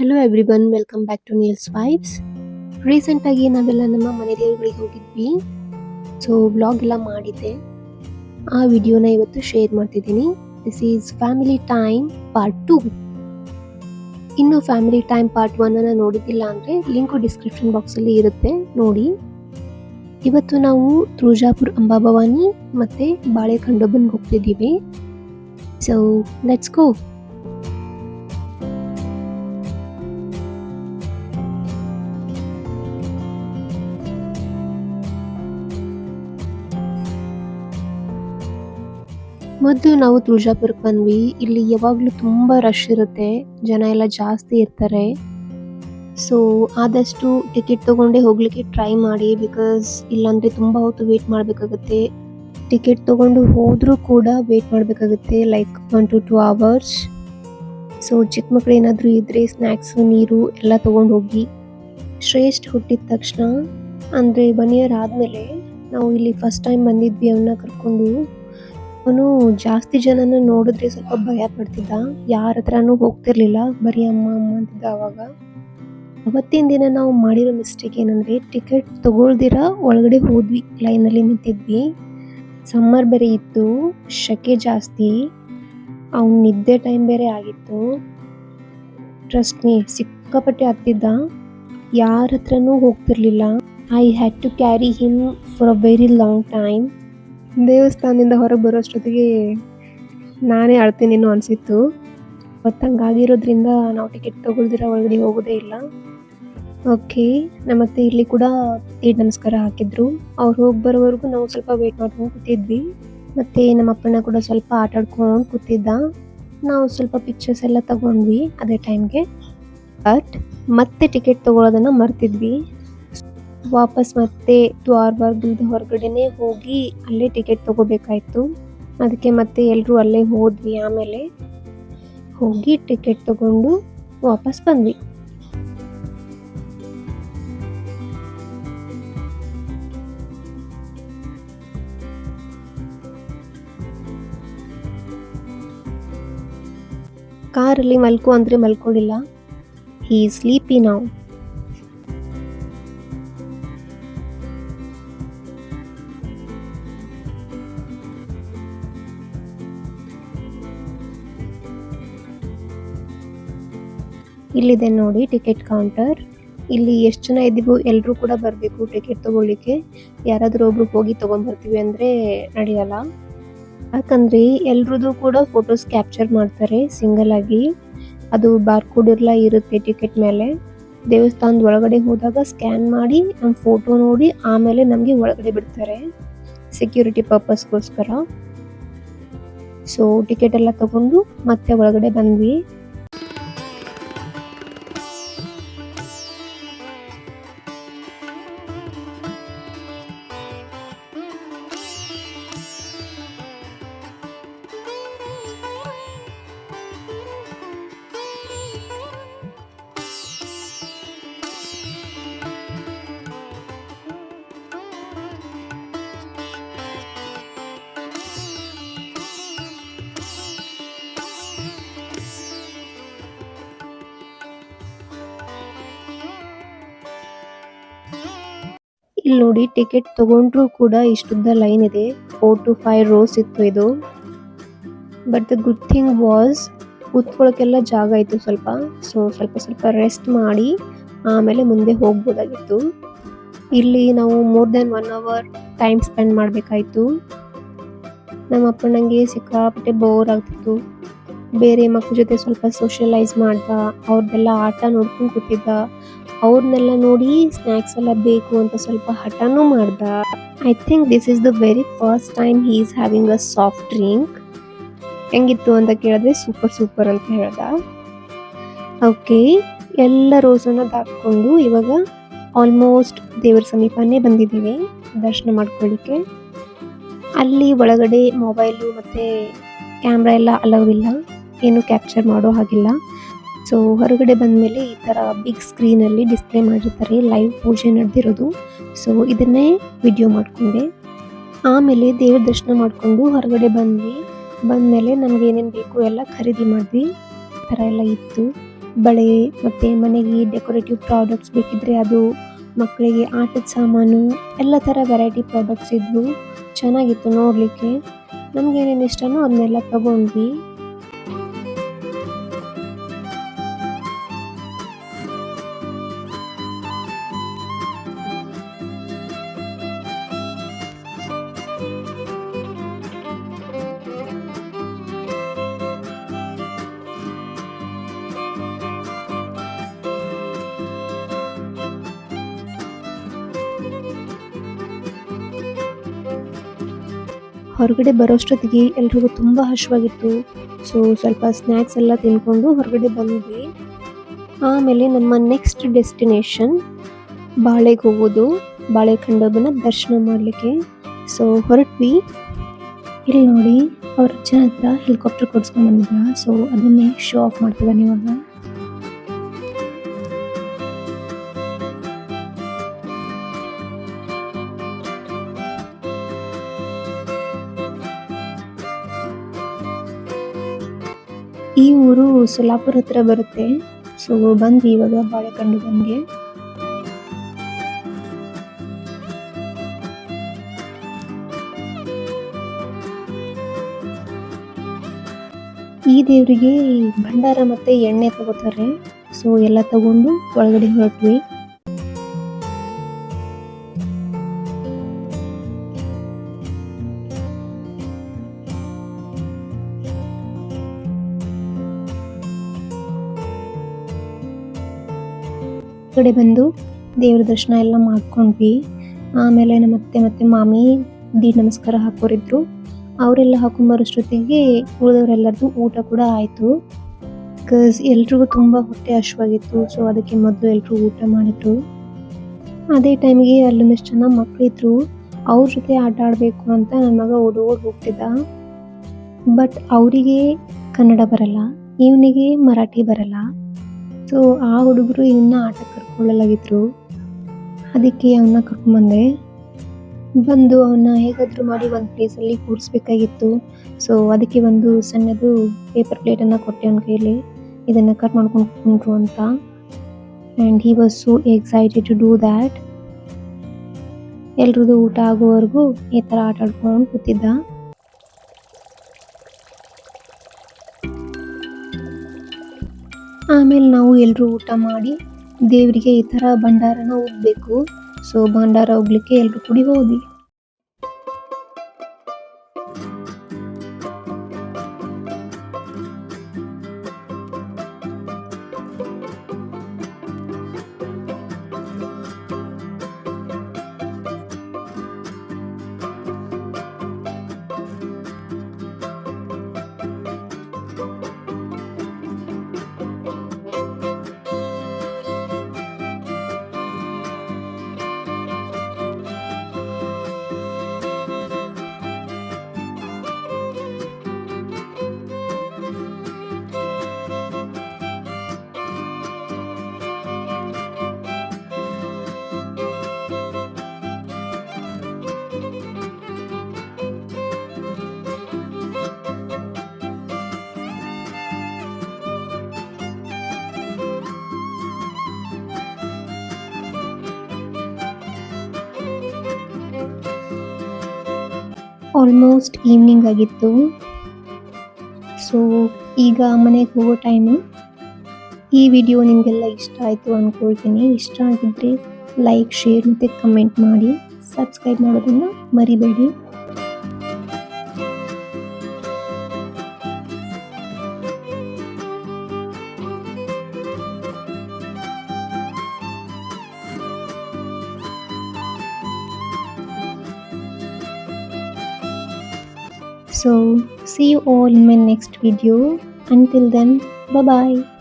Hello everyone, welcome back to Neel's vibes. ರೀಸೆಂಟಾಗಿ ನಾವೆಲ್ಲ ನಮ್ಮ ಮನೆ ದೇವರುಗಳಿಗೆ ಹೋಗಿದ್ವಿ. ಸೊ ವ್ಲಾಗ್ ಎಲ್ಲ ಮಾಡಿದ್ದೆ. ಆ ವಿಡಿಯೋನ ಇವತ್ತು ಶೇರ್ ಮಾಡ್ತಿದ್ದೀನಿ. This is family time part 2. ಇನ್ನು ಫ್ಯಾಮಿಲಿ ಟೈಮ್ ಪಾರ್ಟ್ 1 ಅನ್ನ ನೋಡಿದ್ದಿಲ್ಲ ಅಂದರೆ ಲಿಂಕು ಡಿಸ್ಕ್ರಿಪ್ಷನ್ ಬಾಕ್ಸಲ್ಲಿ ಇರುತ್ತೆ, ನೋಡಿ. ಇವತ್ತು ನಾವು ತುಳಜಾಪುರ ಅಂಬಾಭವಾನಿ ಮತ್ತು ಬಾಳೆಖಂಡೋಬನ್ಗೆ ಹೋಗ್ತಿದ್ದೀವಿ. So let's go. ಮೊದಲು ನಾವು ತುಳಜಾಪುರಕ್ಕೆ ಬಂದ್ವಿ. ಇಲ್ಲಿ ಯಾವಾಗಲೂ ತುಂಬ ರಶ್ ಇರುತ್ತೆ, ಜನ ಎಲ್ಲ ಜಾಸ್ತಿ ಇರ್ತಾರೆ. ಸೊ ಆದಷ್ಟು ಟಿಕೆಟ್ ತೊಗೊಂಡೇ ಹೋಗಲಿಕ್ಕೆ ಟ್ರೈ ಮಾಡಿ, ಬಿಕಾಸ್ ಇಲ್ಲಾಂದರೆ ತುಂಬ ಹೊತ್ತು ವೇಟ್ ಮಾಡಬೇಕಾಗುತ್ತೆ. ಟಿಕೆಟ್ ತೊಗೊಂಡು ಹೋದರೂ ಕೂಡ ವೇಟ್ ಮಾಡಬೇಕಾಗುತ್ತೆ, ಲೈಕ್ 1 to 2 hours. ಸೊ ಚಿಕ್ಕ ಮಕ್ಕಳು ಏನಾದರೂ ಇದ್ದರೆ ಸ್ನ್ಯಾಕ್ಸು, ನೀರು ಎಲ್ಲ ತೊಗೊಂಡು ಹೋಗಿ. ಶ್ರೇಷ್ಠ ಹುಟ್ಟಿದ ತಕ್ಷಣ ಅಂದರೆ 1 year ಆದಮೇಲೆ ನಾವು ಇಲ್ಲಿ ಫಸ್ಟ್ ಟೈಮ್ ಬಂದಿದ್ವಿ ಅವನ್ನ ಕರ್ಕೊಂಡು. ಅವನು ಜಾಸ್ತಿ ಜನನ ನೋಡಿದ್ರೆ ಸ್ವಲ್ಪ ಭಯ ಪಡ್ತಿದ್ದ, ಯಾರ ಹತ್ರನೂ ಹೋಗ್ತಿರ್ಲಿಲ್ಲ, ಬರೀ ಅಮ್ಮ ಅಮ್ಮ ಅಂತಿದ್ದ. ಅವತ್ತಿನ ದಿನ ನಾವು ಮಾಡಿರೋ ಮಿಸ್ಟೇಕ್ ಏನಂದರೆ ಟಿಕೆಟ್ ತಗೊಳ್ದಿರ ಒಳಗಡೆ ಹೋದ್ವಿ, ಲೈನಲ್ಲಿ ನಿಂತಿದ್ವಿ. ಸಮ್ಮರ್ ಬೇರೆ ಇತ್ತು, ಶೆಕೆ ಜಾಸ್ತಿ, ಅವ್ನು ನಿದ್ದೆ ಟೈಮ್ ಬೇರೆ ಆಗಿತ್ತು. ಟ್ರಸ್ಟ್ ಮೀ, ಸಿಕ್ಕಾಪಟ್ಟೆ ಹತ್ತಿದ್ದ, ಯಾರ ಹತ್ರನೂ ಹೋಗ್ತಿರ್ಲಿಲ್ಲ. I had to carry him for a very long time. ದೇವಸ್ಥಾನದಿಂದ ಹೊರಗೆ ಬರೋಷ್ಟೊತ್ತಿಗೆ ನಾನೇ ಅಳ್ತೀನೇನೋ ಅನಿಸಿತ್ತು. ಅವತ್ತು ಹಂಗಾಗಿರೋದ್ರಿಂದ ನಾವು ಟಿಕೆಟ್ ತೊಗೊಳ್ದಿರ ಒಳಗಡೆ ಹೋಗೋದೇ ಇಲ್ಲ. ಓಕೆ, ನಮ್ಮತ್ತೆ ಇಲ್ಲಿ ಕೂಡ ತೀಡ್ ನಮಸ್ಕಾರ ಹಾಕಿದ್ರು. ಅವ್ರು ಹೋಗಿ ಬರೋವರೆಗೂ ನಾವು ಸ್ವಲ್ಪ ವೇಟ್ ಮಾಡ್ಕೊಂಡು ಕೂತಿದ್ವಿ. ಮತ್ತು ನಮ್ಮ ಅಪ್ಪಣ್ಣ ಕೂಡ ಸ್ವಲ್ಪ ಆಟ ಆಡ್ಕೊಂಡು ಕೂತಿದ್ದ. ನಾವು ಸ್ವಲ್ಪ ಪಿಕ್ಚರ್ಸ್ ಎಲ್ಲ ತಗೊಂಡ್ವಿ ಅದೇ ಟೈಮ್ಗೆ. ಬಟ್ ಮತ್ತೆ ಟಿಕೆಟ್ ತೊಗೊಳೋದನ್ನು ಮರ್ತಿದ್ವಿ. ವಾಪಸ್ ಮತ್ತೆ ದ್ವಾರಬಾಗ್ಲದ ಹೊರಗಡೆನೆ ಹೋಗಿ ಅಲ್ಲೇ ಟಿಕೆಟ್ ತಗೋಬೇಕಾಯ್ತು. ಅದಕ್ಕೆ ಮತ್ತೆ ಎಲ್ಲರೂ ಅಲ್ಲೇ ಹೋದ್ವಿ. ಆಮೇಲೆ ಹೋಗಿ ಟಿಕೆಟ್ ತಗೊಂಡು ವಾಪಸ್ ಬಂದ್ವಿ. ಕಾರಲ್ಲಿ ಮಲ್ಕೋ ಅಂದರೆ ಮಲ್ಕೊಳ್ಳಿಲ್ಲ. ಹೀ ಸ್ಲೀಪಿ ನಾವು. ಇಲ್ಲಿದೆ ನೋಡಿ ಟಿಕೆಟ್ ಕೌಂಟರ್. ಇಲ್ಲಿ ಎಷ್ಟು ಜನ ಇದ್ದೀವೋ ಎಲ್ಲರೂ ಕೂಡ ಬರಬೇಕು ಟಿಕೆಟ್ ತೊಗೊಳ್ಳಿಕ್ಕೆ. ಯಾರಾದರೂ ಒಬ್ರು ಹೋಗಿ ತೊಗೊಂಡ್ಬರ್ತೀವಿ ಅಂದರೆ ನಡೆಯಲ್ಲ. ಯಾಕಂದರೆ ಎಲ್ರದ್ದು ಕೂಡ ಫೋಟೋಸ್ ಕ್ಯಾಪ್ಚರ್ ಮಾಡ್ತಾರೆ ಸಿಂಗಲ್ ಆಗಿ. ಅದು ಬಾರ್ಕೋಡ್ ಎಲ್ಲ ಇರುತ್ತೆ ಟಿಕೆಟ್ ಮೇಲೆ. ದೇವಸ್ಥಾನದ ಒಳಗಡೆ ಹೋದಾಗ ಸ್ಕ್ಯಾನ್ ಮಾಡಿ ನಮ್ಮ ಫೋಟೋ ನೋಡಿ ಆಮೇಲೆ ನಮಗೆ ಒಳಗಡೆ ಬಿಡ್ತಾರೆ, ಸೆಕ್ಯೂರಿಟಿ ಪರ್ಪಸ್ಗೋಸ್ಕರ. ಸೊ ಟಿಕೆಟ್ ಎಲ್ಲ ತಗೊಂಡು ಮತ್ತೆ ಒಳಗಡೆ ಬಂದ್ವಿ. ಇಲ್ಲಿ ನೋಡಿ ಟಿಕೆಟ್ ತಗೊಂಡ್ರು ಕೂಡ ಇಷ್ಟುದ್ದ ಲೈನ್ ಇದೆ, 4 to 5 rows ಇತ್ತು ಇದು. But the good thing was ಕೂತ್ಕೊಳ್ಳೋಕ್ಕೆಲ್ಲ ಜಾಗ ಇತ್ತು ಸ್ವಲ್ಪ. ಸೊ ಸ್ವಲ್ಪ ರೆಸ್ಟ್ ಮಾಡಿ ಆಮೇಲೆ ಮುಂದೆ ಹೋಗ್ಬೋದಾಗಿತ್ತು. ಇಲ್ಲಿ ನಾವು more than 1 hour time spend ಮಾಡಬೇಕಾಯಿತು. ನಮ್ಮ ಅಪ್ಪಣ್ಣಂಗೆ ಸಿಕ್ಕಾಪಟ್ಟೆ ಬೋರ್ ಆಗ್ತಿತ್ತು. ಬೇರೆ ಮಕ್ಕಳ ಜೊತೆ ಸ್ವಲ್ಪ ಸೋಷಿಯಲೈಸ್ ಮಾಡ್ದ, ಅವ್ರದ್ದೆಲ್ಲ ಆಟ ನೋಡ್ಕೊಂಡು ಕೂತಿದ್ದ. ಅವ್ರನ್ನೆಲ್ಲ ನೋಡಿ ಸ್ನ್ಯಾಕ್ಸ್ ಎಲ್ಲ ಬೇಕು ಅಂತ ಸ್ವಲ್ಪ ಹಠನೂ ಮಾಡ್ದ. I think this is the very first time he is having a soft drink. ಹೆಂಗಿತ್ತು ಅಂತ ಕೇಳಿದ್ರೆ ಸೂಪರ್ ಅಂತ ಹೇಳ್ದ. ಓಕೆ, ಎಲ್ಲ ರೋಸನ್ನು ದಾಟ್ಕೊಂಡು ಇವಾಗ ಆಲ್ಮೋಸ್ಟ್ ದೇವರ ಸಮೀಪನೇ ಬಂದಿದ್ದೀವಿ ದರ್ಶನ ಮಾಡ್ಕೊಳ್ಳಿಕ್ಕೆ. ಅಲ್ಲಿ ಒಳಗಡೆ ಮೊಬೈಲು ಮತ್ತು ಕ್ಯಾಮ್ರಾ ಎಲ್ಲ ಅಲೌ ಇಲ್ಲ, ಏನು ಕ್ಯಾಪ್ಚರ್ ಮಾಡೋ ಹಾಗಿಲ್ಲ. ಸೊ ಹೊರಗಡೆ ಬಂದಮೇಲೆ ಈ ಥರ ಬಿಗ್ ಸ್ಕ್ರೀನಲ್ಲಿ ಡಿಸ್ಪ್ಲೇ ಮಾಡಿರ್ತಾರೆ ಲೈವ್ ಪೂಜೆ ನಡೆದಿರೋದು. ಸೊ ಇದನ್ನೇ ವಿಡಿಯೋ ಮಾಡಿಕೊಂಡೆ. ಆಮೇಲೆ ದೇವ್ರ ದರ್ಶನ ಮಾಡಿಕೊಂಡು ಹೊರಗಡೆ ಬಂದ್ವಿ. ಬಂದಮೇಲೆ ನಮ್ಗೆ ಏನೇನು ಬೇಕು ಎಲ್ಲ ಖರೀದಿ ಮಾಡಿದ್ವಿ. ಈ ಥರ ಎಲ್ಲ ಇತ್ತು. ಬಳೆ ಮತ್ತು ಮನೆಗೆ ಡೆಕೋರೇಟಿವ್ ಪ್ರಾಡಕ್ಟ್ಸ್ ಬೇಕಿದ್ರೆ ಅದು, ಮಕ್ಕಳಿಗೆ ಆಟದ ಸಾಮಾನು ಎಲ್ಲ ಥರ ವೆರೈಟಿ ಪ್ರಾಡಕ್ಟ್ಸ್ ಇದ್ವು. ಚೆನ್ನಾಗಿತ್ತು ನೋಡಲಿಕ್ಕೆ. ನಮಗೇನೇನು ಇಷ್ಟನೋ ಅದನ್ನೆಲ್ಲ ತಗೊಂಡ್ವಿ. ಹೊರಗಡೆ ಬರೋಷ್ಟೊತ್ತಿಗೆ ಎಲ್ರಿಗೂ ತುಂಬ ಹಸಿವಾಗಿತ್ತು. ಸೊ ಸ್ವಲ್ಪ ಸ್ನ್ಯಾಕ್ಸ್ ಎಲ್ಲ ತಿನ್ಕೊಂಡು ಹೊರಗಡೆ ಬಂದ್ವಿ. ಆಮೇಲೆ ನಮ್ಮ ನೆಕ್ಸ್ಟ್ ಡೆಸ್ಟಿನೇಷನ್ ಬಾಳೆಗೆ ಹೋಗೋದು, ಬಾಳೆಖಂಡೋಬನ ದರ್ಶನ ಮಾಡಲಿಕ್ಕೆ. ಸೊ ಹೊರಟ್ವಿ. ಇಲ್ಲಿ ನೋಡಿ ಅವ್ರ ಅಜ್ಜನ ಹತ್ರ ಹೆಲಿಕಾಪ್ಟರ್ ಕೊಡ್ಸ್ಕೊಂಡ್ ಬಂದಿದ್ದ. ಸೊ ಅದನ್ನೇ ಶೋ ಆಫ್ ಮಾಡ್ತಿದ್ದಾನೆ ಇವಾಗ. ಈ ಊರು ಸೊಲ್ಲಾಪುರ ಹತ್ರ ಬರುತ್ತೆ. ಸೊ ಬಂದ್ವಿ ಇವಾಗ ಬಾಳೆಖಂಡೋಬನ್ಗೆ. ಈ ದೇವರಿಗೆ ಭಂಡಾರ ಮತ್ತೆ ಎಣ್ಣೆ ತಗೋತಾರೆ. ಸೊ ಎಲ್ಲ ತಗೊಂಡು ಒಳಗಡೆ ಹೊರಟ್ವಿ. ಕಡೆ ಬಂದು ದೇವ್ರ ದರ್ಶನ ಎಲ್ಲ ಮಾಡ್ಕೊಂಡ್ವಿ. ಆಮೇಲೆ ನಮ್ಮ ಅತ್ತೆ ಮತ್ತೆ ಮಾಮಿ ನಮಸ್ಕಾರ ಹಾಕೋರಿದ್ರು. ಅವರೆಲ್ಲ ಹಾಕೊಂಬರೋಷ್ಟೊತ್ತಿಗೆ ಉಳಿದವರೆಲ್ಲರದು ಊಟ ಕೂಡ ಆಯಿತು. ಬಿಕಾಸ್ ಎಲ್ರಿಗೂ ತುಂಬ ಹೊಟ್ಟೆ ಹಸಿವಾಗಿತ್ತು. ಸೊ ಅದಕ್ಕೆ ಮೊದಲು ಎಲ್ಲರೂ ಊಟ ಮಾಡಿದ್ರು. ಅದೇ ಟೈಮಿಗೆ ಅಲ್ಲೊಂದಿಷ್ಟು ಜನ ಮಕ್ಕಳಿದ್ರು. ಅವ್ರ ಜೊತೆ ಆಟ ಆಡಬೇಕು ಅಂತ ನನ್ನ ಮಗ ಓಡೋಡಿ ಹೋಗ್ತಿದ್ದ. ಬಟ್ ಅವರಿಗೆ ಕನ್ನಡ ಬರಲ್ಲ, ಇವನಿಗೆ ಮರಾಠಿ ಬರಲ್ಲ. ಸೊ ಆ ಹುಡುಗರು ಇವನ್ನ ಆಟ ಕರ್ಕೊಳ್ಳಲಾಗಿದ್ರು. ಅದಕ್ಕೆ ಅವನ್ನ ಕರ್ಕೊಂಬಂದೆ. ಬಂದು ಅವನ್ನ ಹೇಗಾದರೂ ಮಾಡಿ ಒಂದು ಪ್ಲೇಸಲ್ಲಿ ಕೂರಿಸ್ಬೇಕಾಗಿತ್ತು. ಸೊ ಅದಕ್ಕೆ ಒಂದು ಸಣ್ಣದು ಪೇಪರ್ ಪ್ಲೇಟನ್ನು ಕೊಟ್ಟೆ ಅವನ ಕೈಯಲ್ಲಿ, ಇದನ್ನು ಕಟ್ ಮಾಡ್ಕೊಂಡು ಕುಂಡ್ರು ಅಂತ. And he was so excited to do that. ಎಲ್ರದ್ದು ಊಟ ಆಗೋವರೆಗೂ ಈ ಥರ ಆಟ ಆಡ್ಕೊಂಡು ಕೂತಿದ್ದ. ಆಮೇಲೆ ನಾವು ಎಲ್ಲರೂ ಊಟ ಮಾಡಿ ದೇವರಿಗೆ ಈ ಥರ ಭಂಡಾರನ ಹೋಗ್ಬೇಕು. ಸೊ ಭಂಡಾರ ಹೋಗ್ಲಿಕ್ಕೆ ಎಲ್ಲರೂ ಕೂಡಿ ಹೋದ್ವಿ. ಆಲ್ಮೋಸ್ಟ್ ಈವ್ನಿಂಗ್ ಆಗಿತ್ತು. ಸೊ ಈಗ ಮನೆಗೆ ಹೋಗೋ ಟೈಮು. ಈ ವಿಡಿಯೋ ನಿಮಗೆಲ್ಲ ಇಷ್ಟ ಆಯಿತು ಅಂದ್ಕೊಳ್ತೀನಿ. ಇಷ್ಟ ಆಗಿದ್ದರೆ ಲೈಕ್, ಶೇರ್ ಮತ್ತು ಕಮೆಂಟ್ ಮಾಡಿ. ಸಬ್ಸ್ಕ್ರೈಬ್ ಮಾಡೋದನ್ನು ಮರಿಬೇಡಿ. So see you all in my next video. Until then, bye bye.